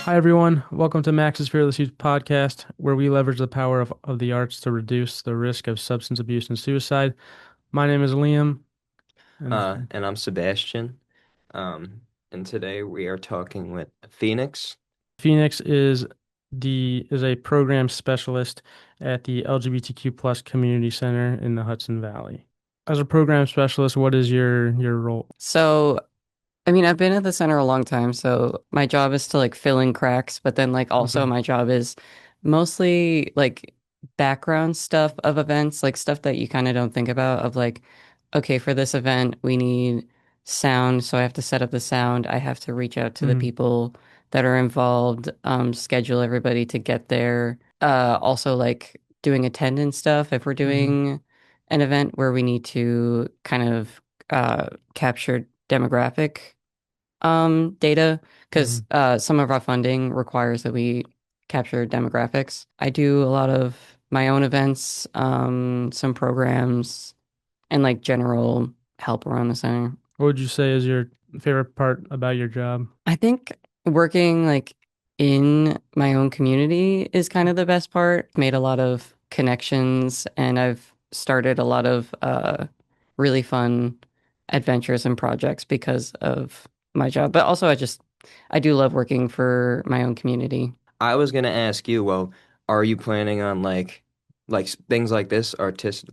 Hi, everyone. Welcome to Max's Fearless Youth Podcast, where we leverage the power of the arts to reduce the risk of substance abuse and suicide. My name is Liam, and And I'm Sebastian. And today we are talking with Phoenix. Phoenix is a program specialist at the LGBTQ plus community center in the Hudson Valley. As a program specialist, what is your role? So, I've been at the center a long time, so my job is to like fill in cracks, but then like also Hmm. my job is mostly like background stuff of events, like stuff that you kind of don't think about of like, okay, for this event we need sound, so I have to set up the sound. I have to reach out to the Hmm. people that are involved, schedule everybody to get there. Also like doing attendance stuff if we're Hmm. doing an event where we need to kind of capture demographic data because Hmm. some of our funding requires that we capture demographics. I do a lot of my own events, some programs, and like general help around the center. What would you say is your favorite part about your job? I think working like in my own community is kind of the best part. Made a lot of connections and I've started a lot of really fun adventures and projects because of my job. But also I do love working for my own community. I was gonna ask you, well, are you planning on things like this,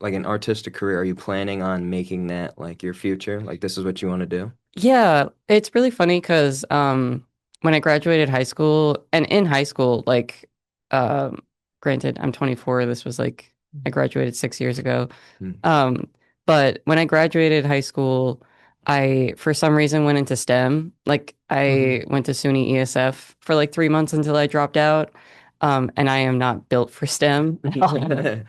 like an artistic career? Are you planning on making that like your future? Like this is what you want to do? Yeah, it's really funny because when I graduated high school and in high school, like um granted, I'm 24, this was like I graduated 6 years ago. Hmm. Um, but when I graduated high school, I for some reason went into STEM. Like Hmm. I went to SUNY ESF for like 3 months until I dropped out. And I am not built for STEM at all.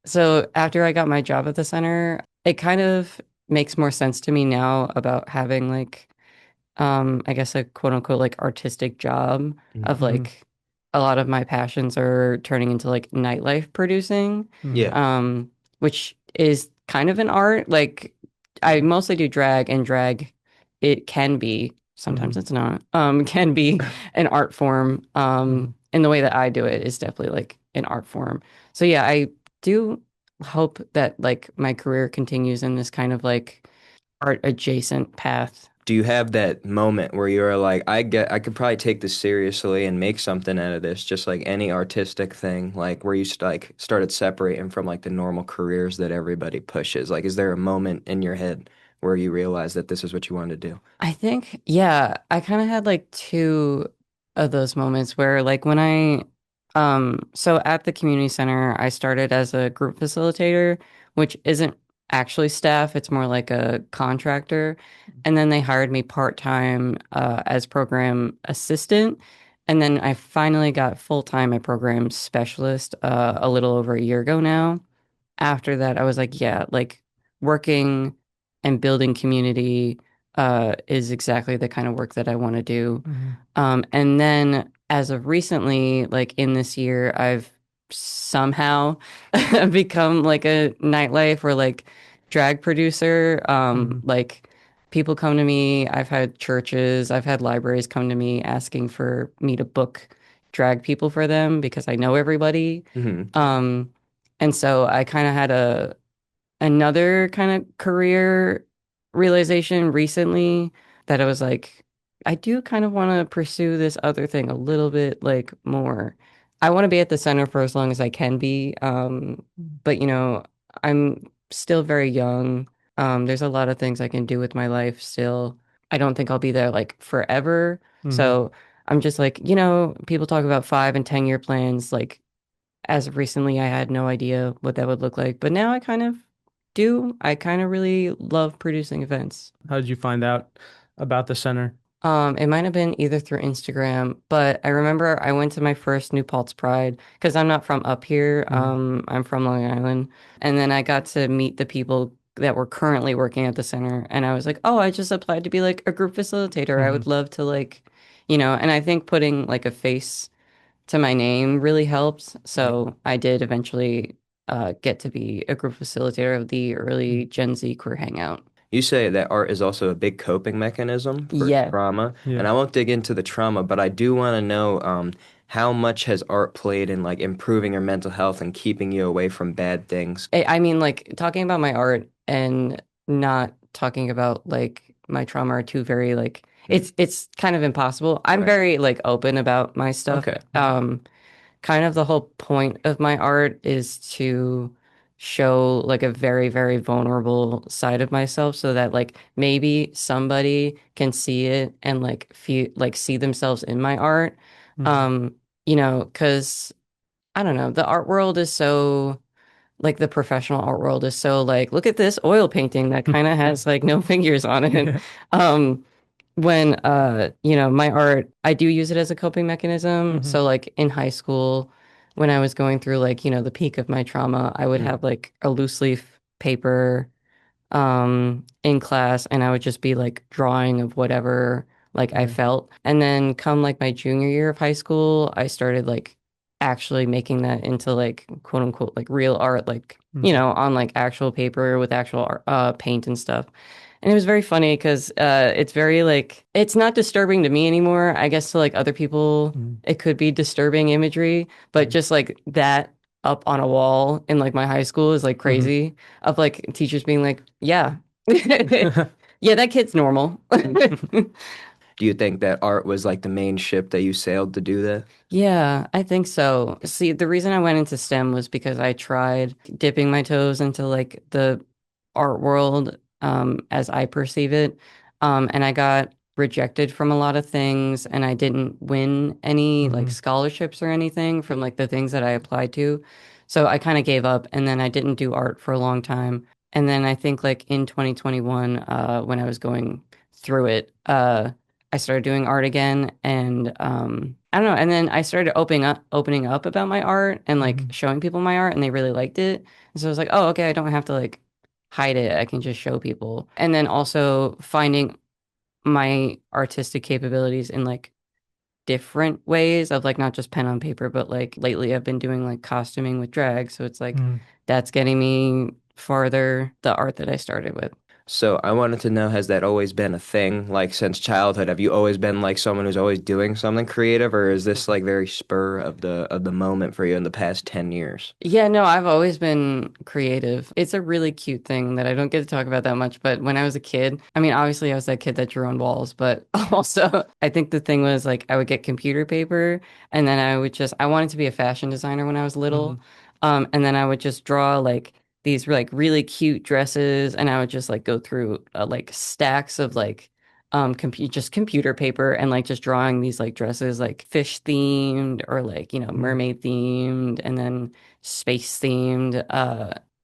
So after I got my job at the center, it kind of makes more sense to me now about having like I guess a quote unquote like artistic job of Hmm. like a lot of my passions are turning into like nightlife producing, Hmm. Yeah. um, which is kind of an art. Like I mostly do drag and drag, it can be, sometimes Hmm. it's not, can be an art form. And the way that I do it is definitely like an art form. So yeah, I do hope that like my career continues in this kind of like art adjacent path. Do you have that moment where you're like, I could probably take this seriously and make something out of this, just like any artistic thing, like where you like started separating from like the normal careers that everybody pushes? Like, is there a moment in your head where you realize that this is what you want to do? I think, yeah, I kind of had like two of those moments where like so at the community center, I started as a group facilitator, which isn't actually staff, it's more like a contractor. And then they hired me part-time as program assistant. And then I finally got full-time a program specialist a little over a year ago now. After that, I was like, yeah, like working and building community is exactly the kind of work that I want to do. Hmm. And then as of recently, like in this year, I've somehow become like a nightlife or like drag producer. Hmm. Like people come to me, I've had churches, I've had libraries come to me asking for me to book drag people for them because I know everybody. Hmm. Um, and so I kind of had another kind of career realization recently that I was like, I do kind of want to pursue this other thing a little bit like more. I want to be at the center for as long as I can be. But I'm still very young. There's a lot of things I can do with my life still. I don't think I'll be there like forever. Hmm. So I'm just like, people talk about 5 and 10 year plans. Like as of recently, I had no idea what that would look like, but now I kind of do. I kind of really love producing events. How did you find out about the center? It might have been either through Instagram, but I remember I went to my first New Paltz Pride because I'm not from up here. Hmm. I'm from Long Island, and then I got to meet the people that were currently working at the center, and I was like, oh, I just applied to be like a group facilitator. I Hmm. would love to like, and I think putting like a face to my name really helped. So I did eventually get to be a group facilitator of the early Gen Z queer hangout. You say that art is also a big coping mechanism for Yeah. trauma, and Yeah. I won't dig into the trauma, but I do want to know how much has art played in like improving your mental health and keeping you away from bad things? I mean, like talking about my art and not talking about like my trauma are two very like Hmm. it's kind of impossible. I'm Right. very like open about my stuff. Okay. Kind of the whole point of my art is to show like a very, very vulnerable side of myself so that like maybe somebody can see it and like feel like see themselves in my art. Hmm. Um, because I don't know, the art world is so like the professional art world is so like, look at this oil painting that kind of has like no fingers on it. Yeah. Um, when my art, I do use it as a coping mechanism. Hmm. So like in high school, when I was going through like, the peak of my trauma, I would Mm. have like a loose leaf paper in class and I would just be like drawing of whatever like I Yeah. felt. And then come like my junior year of high school, I started like actually making that into like quote unquote like real art, like Hmm. on like actual paper with actual paint and stuff. And it was very funny because it's very like it's not disturbing to me anymore. I guess to like other people Hmm. it could be disturbing imagery, but just like that up on a wall in like my high school is like Hmm. crazy of like teachers being like, yeah. Yeah, that kid's normal. Do you think that art was like the main ship that you sailed to do that? Yeah, I think so. See, the reason I went into STEM was because I tried dipping my toes into like the art world as I perceive it. And I got rejected from a lot of things and I didn't win any like Hmm. scholarships or anything from like the things that I applied to. So I kind of gave up and then I didn't do art for a long time. And then I think like in 2021, when I was going through it, I started doing art again and I don't know, and then I started opening up about my art and like Hmm. showing people my art and they really liked it. And so I was like, "Oh, okay, I don't have to like hide it. I can just show people." And then also finding my artistic capabilities in like different ways of like not just pen on paper, but like lately I've been doing like costuming with drag, so it's like Hmm. that's getting me farther the art that I started with. So I wanted to know, has that always been a thing, like since childhood? Have you always been like someone who's always doing something creative, or is this like very spur of the moment for you in the past 10 years? Yeah, no, I've always been creative. It's a really cute thing that I don't get to talk about that much. But when I was a kid, I mean, obviously I was that kid that drew on walls, but also I think the thing was like I would get computer paper and then I wanted to be a fashion designer when I was little. Hmm. And then I would just draw like these like really cute dresses and I would just like go through like stacks of like just computer paper and like just drawing these like dresses like fish themed or like Hmm. mermaid themed and then space themed.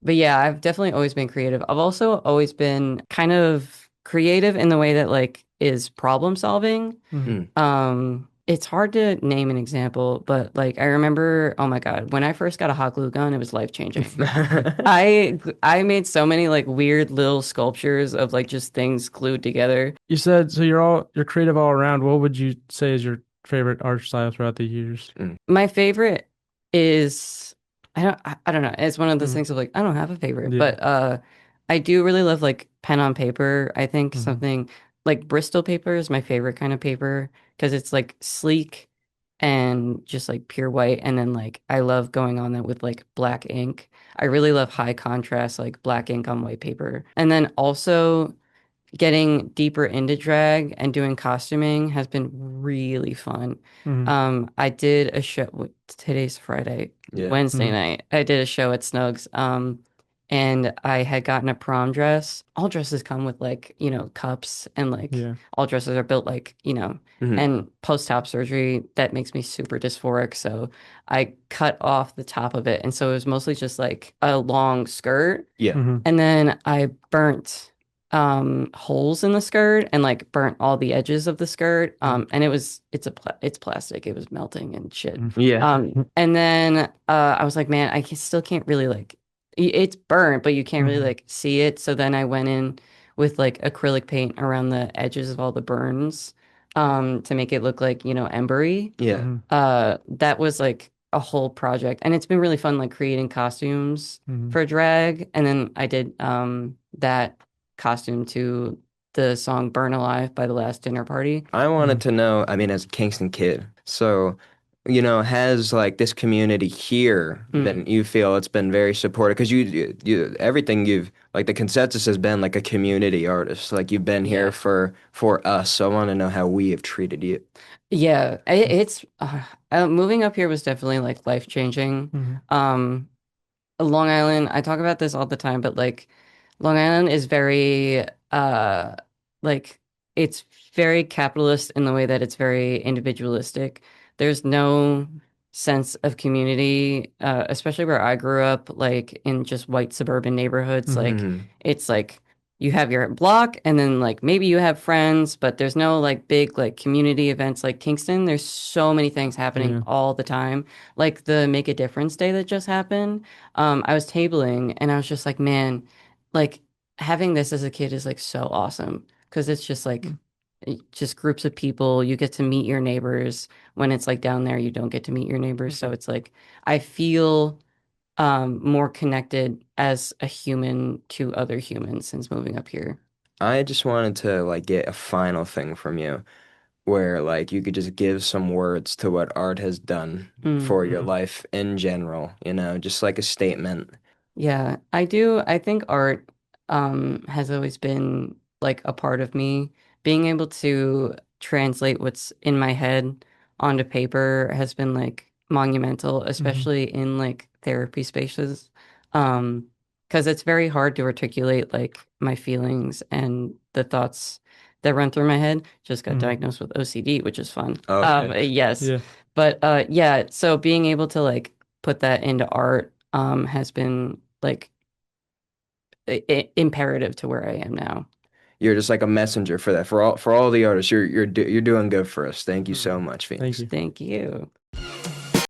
But yeah, I've definitely always been creative. I've also always been kind of creative in the way that like is problem solving. Hmm. Mm. It's hard to name an example, but like I remember, oh my God, when I first got a hot glue gun, it was life changing. I made so many like weird little sculptures of like just things glued together. You said so you're creative all around. What would you say is your favorite art style throughout the years? Mm. My favorite is I don't know. It's one of those Hmm. things of like I don't have a favorite, Yeah. but I do really love like pen on paper. I think Hmm. something like Bristol paper is my favorite kind of paper because it's like sleek and just like pure white and then like I love going on that with like black ink. I really love high contrast like black ink on white paper. And then also getting deeper into drag and doing costuming has been really fun. Hmm. I did a show, today's Friday, Yeah. Wednesday Hmm. night. I did a show at Snug's. And I had gotten a prom dress. All dresses come with like, cups and like Yeah. all dresses are built like, Hmm. and post-op surgery, that makes me super dysphoric. So I cut off the top of it. And so it was mostly just like a long skirt. Yeah. Hmm. And then I burnt holes in the skirt and like burnt all the edges of the skirt. And it's plastic. It was melting and shit. Yeah. And then I was like, man, still can't really like it's burnt, but you can't really Hmm. like see it. So then I went in with like acrylic paint around the edges of all the burns to make it look like, embery. Yeah. Hmm. That was like a whole project and it's been really fun like creating costumes Hmm. for drag and then I did that costume to the song Burn Alive by the Last Dinner Party. I wanted Mhm. to know, I mean, as a Kingston kid, so, has like this community here Mm, that you feel it's been very supportive because everything you've like the consensus has been like a community artist. Like you've been here yeah. for us. So I want to know how we have treated you. Yeah, it's moving up here was definitely like life changing. Mhm. Um, Long Island, I talk about this all the time, but like Long Island is very like it's very capitalist in the way that it's very individualistic. There's no sense of community, especially where I grew up, like in just white suburban neighborhoods. Like Hmm. it's like you have your block and then like maybe you have friends, but there's no like big like community events like Kingston. There's so many things happening Yeah. all the time. Like the Make a Difference Day that just happened. I was tabling and I was just like, man, like having this as a kid is like so awesome because it's just like just groups of people. You get to meet your neighbors. When it's like down there, you don't get to meet your neighbors. So Mhm. it's like I feel more connected as a human to other humans since moving up here. I just wanted to like get a final thing from you where like you could just give some words to what art has done Mm. for your Mhm. life in general, just like a statement. Yeah, I do. I think art has always been like a part of me. Being able to translate what's in my head onto paper has been like monumental, Mhm. especially in like therapy spaces. Because it's very hard to articulate like my feelings and the thoughts that run through my head. Just got Mhm. diagnosed with OCD, which is fun. Okay. Yes. Yeah. But yeah, so being able to like put that into art has been like imperative to where I am now. You're just like a messenger for that. For all the artists, you're doing good for us. Thank you so Mhm. much, Thank Phoenix. you. Thank you.